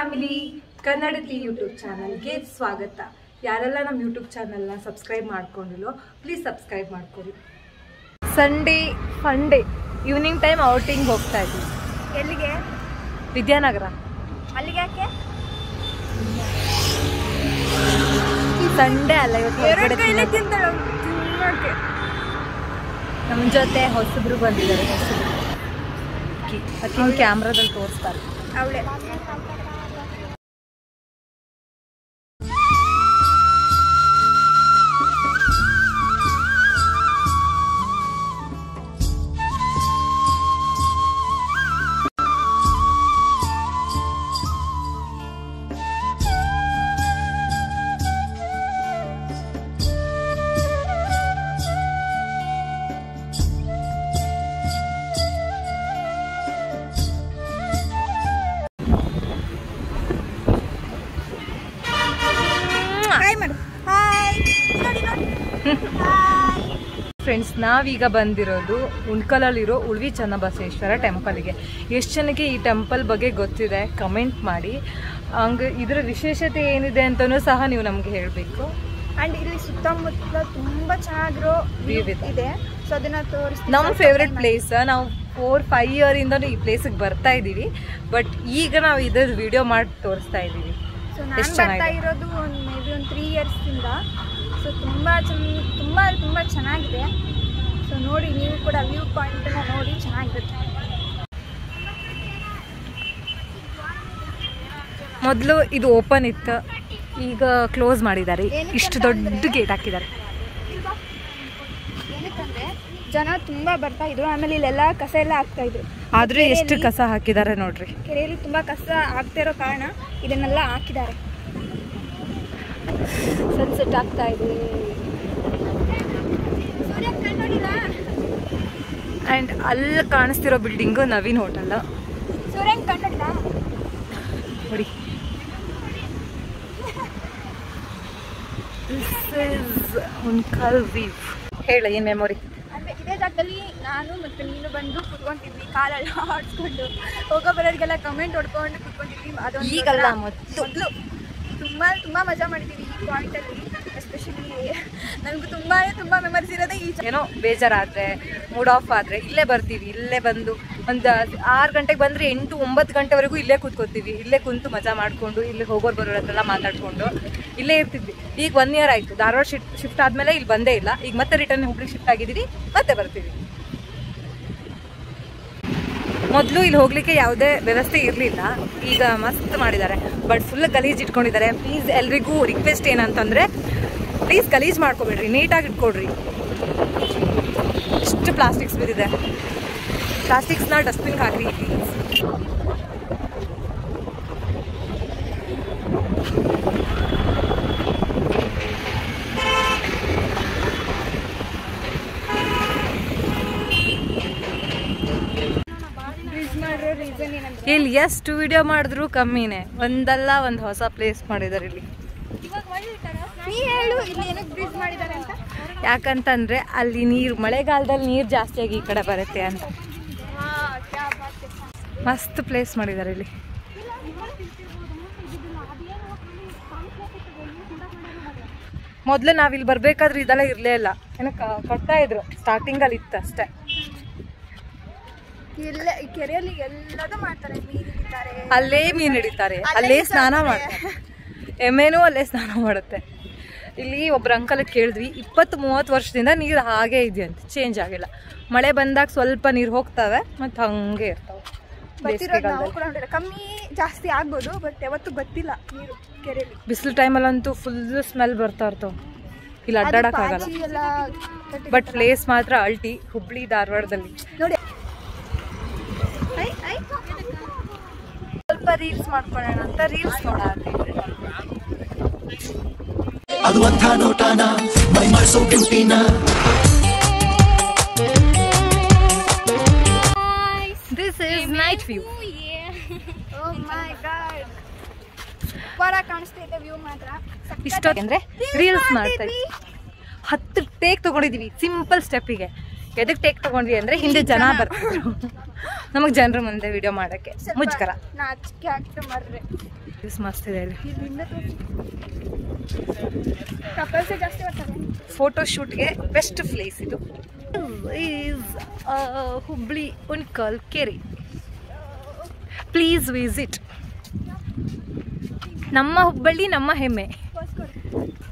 Family ಕನ್ನಡತಿ YouTube ಚಾನಲ್ಗೆ ಸ್ವಾಗತ. ಯಾರೆಲ್ಲ ನಮ್ಮ ಯೂಟ್ಯೂಬ್ ಚಾನಲ್ನ ಸಬ್ಸ್ಕ್ರೈಬ್ ಮಾಡ್ಕೊಂಡಿಲ್ಲೋ ಪ್ಲೀಸ್ ಸಬ್ಸ್ಕ್ರೈಬ್ ಮಾಡ್ಕೊಳ್ಳಿ. ಸಂಡೇ ಫಂಡೇ ಈವ್ನಿಂಗ್ ಟೈಮ್ ಔಟಿಂಗ್ ಹೋಗ್ತಾ ಇದ್ದೀವಿ. ಎಲ್ಲಿಗೆ? ವಿದ್ಯಾನಗರ. ಅಲ್ಲಿಗೆ ಯಾಕೆ? ಸಂಡೇ ಅಲ್ಲ, ಇವತ್ತು ನಮ್ಮ ಜೊತೆ ಹೊಸಬ್ರು ಬಂದಿದ್ದಾರೆ. ಅಕ್ಕಿನ ಕ್ಯಾಮ್ರಾದಲ್ಲಿ ತೋರಿಸ್ತಾರೆ. ಅವಳೆ ಫ್ರೆಂಡ್ಸ್, ನಾವೀಗ ಬಂದಿರೋದು ಉಣ್ಕಲಲ್ಲಿರೋ ಉಳ್ವಿ ಚನ್ನಬಸವೇಶ್ವರ ಟೆಂಪಲ್ಗೆ. ಎಷ್ಟು ಜನಕ್ಕೆ ಈ ಟೆಂಪಲ್ ಬಗ್ಗೆ ಗೊತ್ತಿದೆ ಕಮೆಂಟ್ ಮಾಡಿ. ಹಂಗೆ ಇದರ ವಿಶೇಷತೆ ಏನಿದೆ ಅಂತಲೂ ಸಹ ನೀವು ನಮಗೆ ಹೇಳಬೇಕು. ಅಂಡ್ ಇಲ್ಲಿ ಸುತ್ತಮುತ್ತ ತುಂಬಾ ಚೆನ್ನಾಗಿರೋ ವ್ಯೂ ಇದೆ. ಸೊ ಅದನ್ನ ತೋರಿಸ್ತೀವಿ. ನಮ್ಮ ಫೇವ್ರೆಟ್ ಪ್ಲೇಸ್. ನಾವು 4-5 ಇಯರಿಂದನೂ ಈ ಪ್ಲೇಸಿಗೆ ಬರ್ತಾ ಇದ್ದೀವಿ. ಬಟ್ ಈಗ ನಾವು ಇದ್ರ ವಿಡಿಯೋ ಮಾಡಿ ತೋರಿಸ್ತಾ ಇದ್ದೀವಿ. ಸೊ ನಾನು ಬರ್ತಾ ಇರೋದು ಮೇ ಬಿ 3 ಇಯರ್ಸಿಂದ. ಸೊ ತುಂಬಾ ಚೆನ್ನಾಗಿದೆ. ಸೊ ನೋಡಿ, ನೀವು ಕೂಡ ವ್ಯೂ ಪಾಯಿಂಟನ್ನು ನೋಡಿ, ಚೆನ್ನಾಗಿರುತ್ತೆ. ಮೊದಲು ಇದು ಓಪನ್ ಇತ್ತು, ಈಗ ಕ್ಲೋಸ್ ಮಾಡಿದ್ದಾರೆ. ಇಷ್ಟು ದೊಡ್ಡ ಗೇಟ್ ಹಾಕಿದ್ದಾರೆ. ಏನಕ್ಕಂದ್ರೆ ಜನ ತುಂಬಾ ಬರ್ತಾ ಇದ್ರು. ಆಮೇಲೆ ಇಲ್ಲೆಲ್ಲ ಕಸ ಎಲ್ಲ ಹಾಕ್ತಾ ಇದ್ರು. ಆದ್ರೆ ಎಷ್ಟು ಕಸ ಹಾಕಿದ್ದಾರೆ ನೋಡ್ರಿ. ಕೆರೆಯಲ್ಲಿ ತುಂಬಾ ಕಸ ಆಗ್ತಾ ಇರೋ ಕಾರಣ ಇದನ್ನೆಲ್ಲ ಹಾಕಿದ್ದಾರೆ. ಸನ್ಸೆಟ್ ಆಗ್ತಾ ಇದೆ. ಅಂಡ್ ಅಲ್ಲಿ ಕಾಣಿಸ್ತಿರೋ ಬಿಲ್ಡಿಂಗು ನವೀನ್ ಹೋಟೆಲ್. ಸೂರ್ಯನ್ ಕಂಡಿಲ್ಲ ನೋಡಿ. This is Unkal view. ಹೇಳ, ಏನ್ ಮೆಮೊರಿ? ಅಂದ್ರೆ ಇದೇ ಜಾಗದಲ್ಲಿ ನಾನು ಮತ್ತೆ ನೀನು ಬಂದು ಕುತ್ಕೊಂಡಿದ್ವಿ, ಕಾಲೆಲ್ಲ ಆಡ್ಸ್ಕೊಂಡು, ಹೋಗೋ ಬರೋರಿಗೆಲ್ಲ ಕಮೆಂಟ್ ಹೊಡ್ಕೊಂಡು ಕುತ್ಕೊಂಡಿದ್ವಿ. ಅದೊಂದು ಈಗಲ್ಲ, ಮೊದಲು ತುಂಬಾ ಮಜಾ ಮಾಡಿದ್ದೀವಿ ಈ ಪಾಯಿಂಟಲ್ಲಿ. ಎಸ್ಪೆಷಲಿ ನನಗೂ ತುಂಬಾ ಮೆಮರೀಸ್ ಇರೋದೇ ಈ ಏನೋ ಬೇಜಾರಾದ್ರೆ, ಮೂಡ್ ಆಫ್ ಆದ್ರೆ ಇಲ್ಲೇ ಬರ್ತೀವಿ. ಇಲ್ಲೇ ಬಂದು ಒಂದು 6 ಗಂಟೆಗೆ ಬಂದರೆ 8-9 ಗಂಟೆವರೆಗೂ ಇಲ್ಲೇ ಕೂತ್ಕೋತೀವಿ. ಇಲ್ಲೇ ಕುಂತು ಮಜಾ ಮಾಡಿಕೊಂಡು, ಇಲ್ಲಿ ಹೋಗೋರು ಬರೋರ ಹತ್ರೆಲ್ಲ ಮಾತಾಡ್ಕೊಂಡು ಇಲ್ಲೇ ಇರ್ತಿದ್ವಿ. ಈಗ 1 ಇಯರ್ ಆಯಿತು. ಧಾರವಾಡ ಶಿಫ್ಟ್ ಆದಮೇಲೆ ಇಲ್ಲಿ ಬಂದೇ ಇಲ್ಲ. ಈಗ ಮತ್ತೆ ರಿಟರ್ನ್ ಹುಬ್ಳಿಗೆ ಶಿಫ್ಟ್ ಆಗಿದ್ದೀವಿ, ಮತ್ತೆ ಬರ್ತೀವಿ. ಮೊದಲು ಇಲ್ಲಿ ಹೋಗ್ಲಿಕ್ಕೆ ಯಾವುದೇ ವ್ಯವಸ್ಥೆ ಇರಲಿಲ್ಲ. ಈಗ ಮಸ್ತ್ ಮಾಡಿದ್ದಾರೆ. ಬಟ್ ಫುಲ್ ಗಲೀಜ್ ಇಟ್ಕೊಂಡಿದ್ದಾರೆ. ಪ್ಲೀಸ್ ಎಲ್ರಿಗೂ ರಿಕ್ವೆಸ್ಟ್ ಏನಂತಂದರೆ, ಪ್ಲೀಸ್ ಗಲೀಜ್ ಮಾಡ್ಕೊಬೇಡ್ರಿ, ನೀಟಾಗಿ ಇಟ್ಕೊಡ್ರಿ. ಇಷ್ಟು ಪ್ಲಾಸ್ಟಿಕ್ಸ್ ಬಿದ್ದಿದೆ. ಪ್ಲಾಸ್ಟಿಕ್ಸ್ನ ಡಸ್ಟ್ಬಿನ್ಗೆ ಹಾಕ್ರಿ ಪ್ಲೀಸ್. ಇಲ್ಲಿ ಎಷ್ಟು ವಿಡಿಯೋ ಮಾಡಿದ್ರು ಕಮ್ಮಿನೇ. ಒಂದಲ್ಲ ಒಂದು ಹೊಸ ಪ್ಲೇಸ್ ಮಾಡಿದ್ದಾರೆ ಇಲ್ಲಿ. ಯಾಕಂತಂದ್ರೆ ಅಲ್ಲಿ ನೀರು, ಮಳೆಗಾಲದಲ್ಲಿ ನೀರು ಜಾಸ್ತಿಯಾಗಿ ಈ ಕಡೆ ಬರುತ್ತೆ ಅಂತ. ಮಸ್ತ್ ಪ್ಲೇಸ್ ಮಾಡಿದ್ದಾರೆ ಇಲ್ಲಿ. ಮೊದಲು ನಾವಿಲ್ಲಿ ಬರ್ಬೇಕಾದ್ರೆ ಇದೆಲ್ಲ ಇರಲೇ ಇಲ್ಲ. ಏನೋ ಕಟ್ತಾ ಇದ್ರು, ಸ್ಟಾರ್ಟಿಂಗಲ್ಲಿ ಇತ್ತು ಅಷ್ಟೇ. ಕೆರೆಯಲ್ಲಿ ಎಲ್ಲದೂ ಮಾಡ್ತಾರೆ. ಅಲ್ಲೇ ಮೀನು ಹಿಡಿತಾರೆ, ಅಲ್ಲೇ ಸ್ನಾನ ಮಾಡ್ತಾರೆ. ಎಮ್ಮೆನೂ ಅಲ್ಲೇ ಸ್ನಾನ ಮಾಡುತ್ತೆ. ಇಲ್ಲಿ ಒಬ್ರು ಅಂಕಲ್ ಕೇಳಿದ್ವಿ, 20-30 ವರ್ಷದಿಂದ ನೀರು ಹಾಗೆ ಇದೆಯಂತೆ, ಚೇಂಜ್ ಆಗಿಲ್ಲ. ಮಳೆ ಬಂದಾಗ ಸ್ವಲ್ಪ ನೀರು ಹೋಗ್ತವೆ, ಮತ್ತು ಹಂಗೆ ಇರ್ತಾವೆ. ಕಮ್ಮಿ ಜಾಸ್ತಿ ಆಗ್ಬೋದು, ಬಟ್ ಯಾವತ್ತೂ ಗೊತ್ತಿಲ್ಲ ನೀರು ಕೆರೆಯಲ್ಲಿ. ಬಿಸಿಲು ಟೈಮಲ್ಲಂತೂ ಫುಲ್ ಸ್ಮೆಲ್ ಬರ್ತಾ ಇರ್ತಾವೆ. ಇಲ್ಲಿ ಅಡ್ಡಾಡಕ್ಕಾಗಲ್ಲ. ಬಟ್ ಪ್ಲೇಸ್ ಮಾತ್ರ ಅಲ್ಟಿ. ಹುಬ್ಳಿ ಧಾರವಾಡದಲ್ಲಿ ನೋಡಿ. ಸ್ವಲ್ಪ ರೀಲ್ಸ್ ಮಾಡ್ಕೊಳ್ಳೋಣ ಅಂತ ರೀಲ್ಸ್ ನೋಡಾತೀನಿ. ಅದು ಅಂಥ ನೋಟಾನ ಮೈ ಮಾಡಿಸೋ ಬ್ಯೂಟಿನ. This is night view. Oh my god, super ಆಗಿ ಕಾಣಿಸ್ತಾ ಇದೆ ವ್ಯೂ ಮಾತ್ರ. ಇಷ್ಟೊಂದ್ರೆ ರೀಲ್ಸ್ ಮಾಡ್ತಾ ಇದ್ವಿ. 10 ಟೇಕ್ ತಗೊಂಡಿದೀವಿ ಸಿಂಪಲ್ ಸ್ಟೆಪ್ಪಿಗೆ. ಎದಕ್ಕೆ ಟೇಕ್ ತಗೊಂಡ್ವಿ ಅಂದ್ರೆ ಹಿಂದೆ ಜನ ಬರ್ತಿದ್ರು, ನಮಗೆ ಜನರ ಮುಂದೆ ವಿಡಿಯೋ ಮಾಡಕ್ಕೆ ಮುಜುಗರ. ನಾಚಿಕೆ ಆಗ್ತಾ ಮರ್ರೆ. ಮಸ್ತ್ ಇದೆ ಇಲ್ಲಿ. ಕಪಲ್ಸೇ ಜಾಸ್ತಿ ಬರ್ತಾರೆ. ಫೋಟೋ ಶೂಟ್ಗೆ ಬೆಸ್ಟ್ ಪ್ಲೇಸ್ ಇದು. ಈಸ್ ಹುಬ್ಳಿ ಉಣ್ಕಲ್ ಕೆರೆ. Please visit. ನಮ್ಮ ಹುಬ್ಬಳ್ಳಿ ನಮ್ಮ ಹೆಮ್ಮೆ.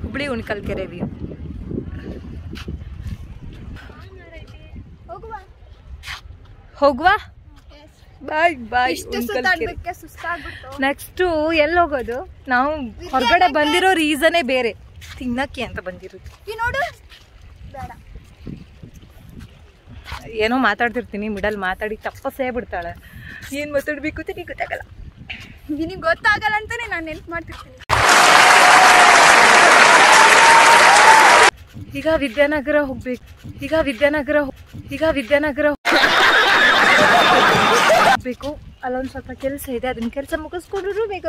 ಹುಬ್ಳಿ ಉಣ್ಕಲ್ ಕೆರೆ ವ್ಯೂ. ಹೋಗುವ. ಬಾಯ್ ಬಾಯ್. ನೆಕ್ಸ್ಟು ಎಲ್ಲಿ ಹೋಗೋದು? ನಾವು ಹೊರಗಡೆ ಬಂದಿರೋ ರೀಸನೇ ಬೇರೆ, ತಿನ್ನಕ್ಕೆ ಅಂತ ಬಂದಿರೋದು. ಏನೋ ಮಾತಾಡ್ತಿರ್ತೀನಿ, ಮಿಡಲ್ ಮಾತಾಡಿ ತಪ್ಪಸೇ ಬಿಡ್ತಾಳೆ. ಏನು ಮಾತಾಡ್ಬೇಕು ಅಂತ ನಿನಗೆ ಗೊತ್ತಾಗಲ್ಲ. ನಿನಗೆ ಗೊತ್ತಾಗಲ್ಲ ಅಂತಾನೆ ನಾನು ನೆನ್ಪು ಮಾಡ್ತಿರ್ತೀನಿ. ಈಗ ವಿದ್ಯಾನಗರ ಹೋಗ್ಬೇಕು. ಈಗ ವಿದ್ಯಾನಗರ ಹೋಗ್ಬೇಕು. ಅಲ್ಲೊಂದು ಸ್ವಲ್ಪ ಕೆಲಸ ಇದೆ, ಅದನ್ನ ಕೆಲಸ ಮುಗಿಸ್ಕೊಂಡ್ರು ಬೇಗ.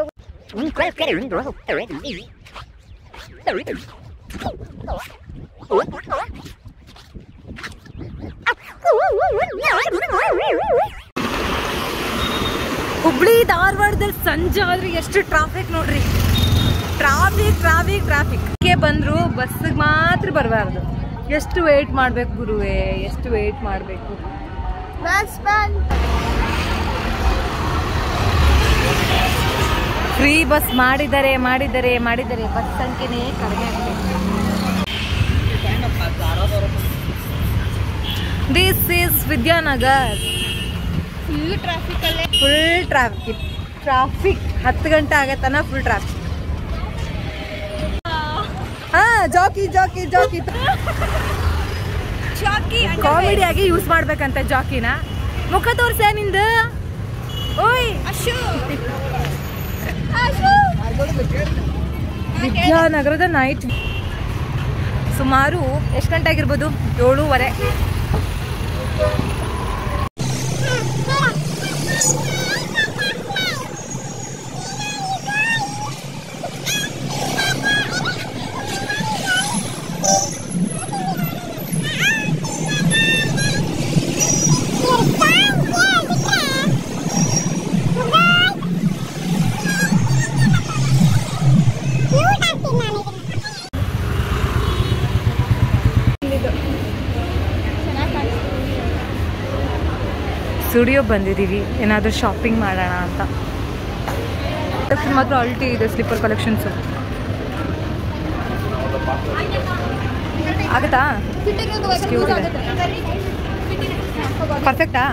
ಹುಬ್ಳಿ ಧಾರವಾಡದಲ್ಲಿ ಸಂಜೆ ಆದ್ರೆ ಎಷ್ಟು ಟ್ರಾಫಿಕ್ ನೋಡ್ರಿ. ಟ್ರಾಫಿಕ್ ಬಂದ್ರು ಬಸ್ಸಿಗೆ ಮಾತ್ರ ಬರಬಾರ್ದು. ಎಷ್ಟು ವೇಟ್ ಮಾಡ್ಬೇಕು ಗುರುವೇ, ಎಷ್ಟು ವೇಟ್ ಮಾಡಬೇಕು. ಫ್ರೀ ಬಸ್ ಮಾಡಿದರೆ ಬಸ್ ಸಂಖ್ಯೆನೇ ಕಡಿಮೆ ಆಗಬೇಕು. This is Vidyanagar. Full traffic 10 ಗಂಟೆ ಆಗತ್ತನ ಫುಲ್ ಟ್ರಾಫಿಕ್. ಹಾ, ಜಾಕಿ ಕಾಮಿಡಿಯಾಗಿ ಯೂಸ್ ಮಾಡ್ಬೇಕಂತ ಜಾಕಿನ. ಮುಖ ತೋರ್ಸ ನಿಂದು. ಓಯ್ ವಿದ್ಯಾನಗರದ ನೈಟ್ ಸುಮಾರು ಎಷ್ಟು ಗಂಟೆ ಆಗಿರ್ಬೋದು? 7:30. ಸ್ಟುಡಿಯೋ ಬಂದಿದ್ದೀವಿ, ಏನಾದರೂ ಶಾಪಿಂಗ್ ಮಾಡೋಣ ಅಂತ. ಮಾತ್ರ ಅಲ್ಟಿ ಇದೆ, ಸ್ಲಿಪ್ಪರ್ ಕಲೆಕ್ಷನ್ಸು. ಆಗುತ್ತಾ? ಪರ್ಫೆಕ್ಟಾ?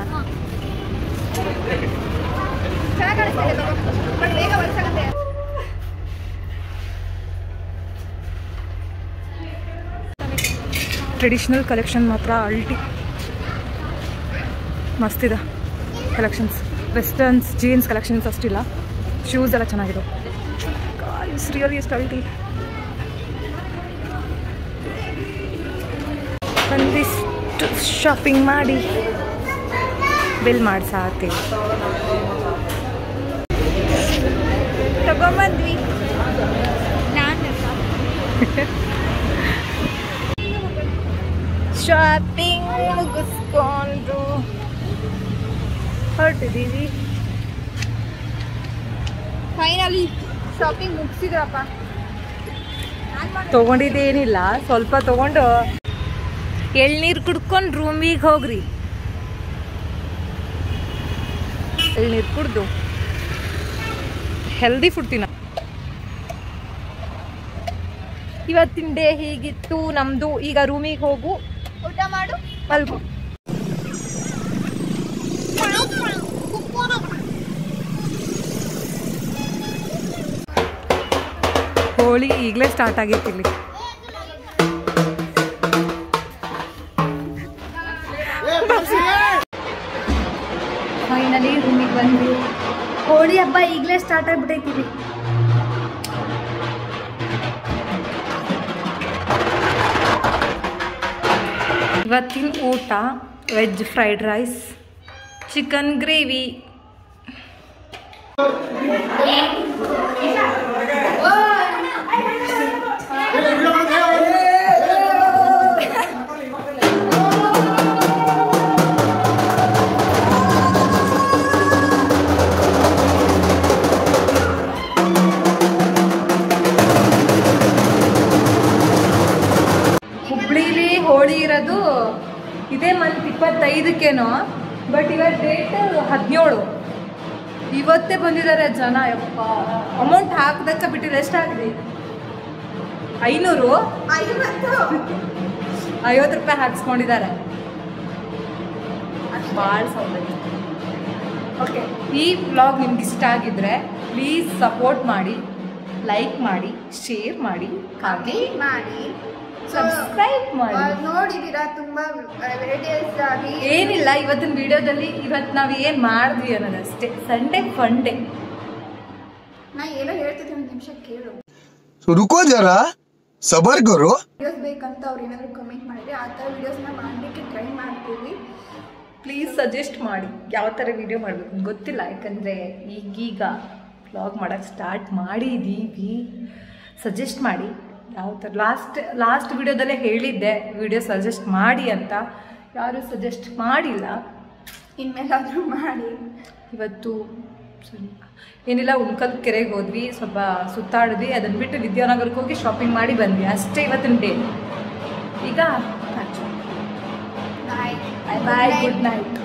ಟ್ರೆಡಿಷ್ನಲ್ ಕಲೆಕ್ಷನ್ ಮಾತ್ರ ಅಲ್ಟಿ ಮಸ್ತಿದೆ ಕಲೆಕ್ಷನ್ಸ್. ವೆಸ್ಟರ್ನ್ಸ್ ಜೀನ್ಸ್ ಕಲೆಕ್ಷನ್ಸ್ ಅಷ್ಟಿಲ್ಲ, ಶೂಸ್ ಎಲ್ಲ ಚೆನ್ನಾಗಿದೆ. ರಿಯಲಿ ಅಲ್ಟಿ. ಒಂದಿಷ್ಟು ಶಾಪಿಂಗ್ ಮಾಡಿ ಬಿಲ್ ಮಾಡ್ಸಾತೀವಿ. ತಗೊಂಬಂದ್ವಿ. ಶಾಪಿಂಗ್ ಮುಗಿಸ್ಕೊಂಡು ಹೊರಟಿದ್ದೀವಿ. Finally shopping ಮುಗಿಸಿದ್ರಪ್ಪ. ತೊಗೊಂಡಿದ್ದೇನಿಲ್ಲ, ಸ್ವಲ್ಪ ತೊಗೊಂಡು ಎಳ್ನೀರು ಕುಡ್ಕೊಂಡು ರೂಮಿಗೆ ಹೋಗ್ರಿ. ಎಳ್ನೀರು ಕುಡ್ದು ಹೆಲ್ದಿ ಫುಡ್ ತಿನ್ನ. ಇವತ್ತಿನ ಡೇ ಹೀಗಿತ್ತು ನಮ್ಮದು. ಈಗ ರೂಮಿಗೆ ಹೋಗು, ಊಟ ಮಾಡು, ಮಲ್ಗು. ಹೋಳಿ ಈಗಲೇ ಸ್ಟಾರ್ಟ್ ಆಗೈತಿ ಇಲ್ಲಿ. ಫೈನಲಿ ರೂಮಿಗೆ ಬಂದ್ವಿ. ಹೋಳಿ ಹಬ್ಬ ಈಗಲೇ ಸ್ಟಾರ್ಟ್ ಆಗಿಬಿಟ್ಟೈತಿ. ಇವತ್ತಿನ ಊಟ veg fried rice, chicken gravy. Holi ಇರೋದು ಇದೇ ಮಂತ್ 25ಕ್ಕೇನೋ, ಬಟ್ ಇವತ್ತು ಡೇಟ್ 17. ಇವತ್ತೇ ಬಂದಿದ್ದಾರೆ ಜನ. ಯಪ್ಪ ಅಮೌಂಟ್ ಹಾಕ್ದಕ್ಕ ಬಿಟ್ಟಿದ್ರೆ ಎಷ್ಟಾಗಿದೆ? 500 50 ರೂಪಾಯಿ ಹಾಕ್ಸ್ಕೊಂಡಿದ್ದಾರೆ. ಭಾಳ ಸೌಲಭ್ಯ. ಓಕೆ, ಈ ವ್ಲಾಗ್ ನಿಮ್ಗೆ ಇಷ್ಟ ಆಗಿದ್ರೆ ಪ್ಲೀಸ್ ಸಪೋರ್ಟ್ ಮಾಡಿ, ಲೈಕ್ ಮಾಡಿ, ಶೇರ್ ಮಾಡಿ, ಹಾಗೆ ಮಾಡಿ, ಸಬ್ಸ್ಕ್ರೈಬ್ ಮಾಡಿ. ನೋಡಿದೀರಾ ತುಂಬಾ ವೆರೈಟೀಸ್ ಆಗಿ. ಏನಿಲ್ಲ, ಇವತ್ತಿನ ವಿಡಿಯೋದಲ್ಲಿ ಇವತ್ತು ನಾವು ಏನು ಮಾಡಿದ್ವಿ ಅನ್ನೋದಷ್ಟೇ. Sunday fun day. ನಾ ಏನೋ ಹೇಳ್ತಿದ್ದೆ, ಒಂದು ನಿಮಿಷ ಕೇಳು. रुको जरा सबर करो. ವಿಡಿಯೋಸ್ ಬೇಕಂತ ಅವ್ರು ಏನಾದರೂ ಕಮೆಂಟ್ ಮಾಡಿದ್ರೆ ಆ ಥರ ವಿಡಿಯೋಸ್ನ ಮಾಡಲಿಕ್ಕೆ ಟ್ರೈ ಮಾಡ್ತೀವಿ. ಪ್ಲೀಸ್ ಸಜೆಸ್ಟ್ ಮಾಡಿ ಯಾವ ಥರ ವಿಡಿಯೋ ಮಾಡಬೇಕು ಗೊತ್ತಿಲ್ಲ, ಯಾಕಂದರೆ ಈಗೀಗ ವ್ಲಾಗ್ ಮಾಡೋಕ್ಕೆ ಸ್ಟಾರ್ಟ್ ಮಾಡಿದ್ದೀವಿ. ಸಜೆಸ್ಟ್ ಮಾಡಿ ಯಾವ ಥರ. ಲಾಸ್ಟ್ ವಿಡಿಯೋದಲ್ಲೇ ಹೇಳಿದ್ದೆ ವಿಡಿಯೋ ಸಜೆಸ್ಟ್ ಮಾಡಿ ಅಂತ, ಯಾರೂ ಸಜೆಸ್ಟ್ ಮಾಡಿಲ್ಲ. ಇನ್ಮೇಲಾದರೂ ಮಾಡಿ. ಇವತ್ತು ಏನಿಲ್ಲ, ಉಣ್ಕಲ್ ಕೆರೆಗೆ ಹೋದ್ವಿ, ಸ್ವಲ್ಪ ಸುತ್ತಾಡಿದ್ವಿ, ಅದನ್ನು ಬಿಟ್ಟು ವಿದ್ಯಾನಗರಕ್ಕೆ ಹೋಗಿ ಶಾಪಿಂಗ್ ಮಾಡಿ ಬಂದ್ವಿ ಅಷ್ಟೇ ಇವತ್ತಿನ ಡೇ. ಈಗ ಬಾಯ್ ಬಾಯ್, ಗುಡ್ ನೈಟ್.